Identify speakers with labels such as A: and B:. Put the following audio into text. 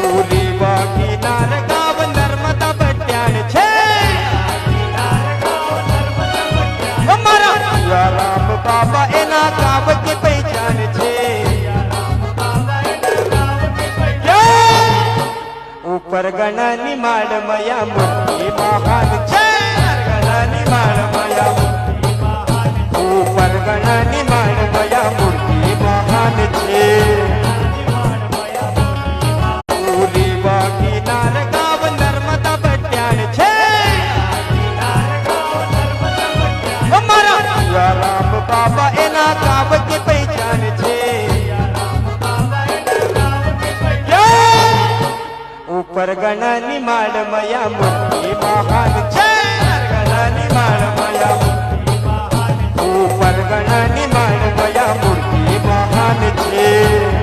A: પૂરીવા કિનાર ગાવ નર્મદા બટ્યાણ છે અમારા સિયારામ બાબા એના ગાવ કે પહેચાન છે ઉપર ગણાની માળ મયા મૂર્તિ મહાન છે ગણાની માળ મયા ઉપર ગણાની માળ મયા મૂર્તિ મહાન છે પૂરીવા કિનાર ગાવ નર્મદા બટ્યાણ છે અમારા સિયારામ બાબા એના ગાવ કે પહેચાન છે ઉપર ગણાની માળ મયા મૂર્તિ મહાન છે ગણાની માળ મયા ઉપર ગણાની માળ મયા મૂર્તિ મહાન છે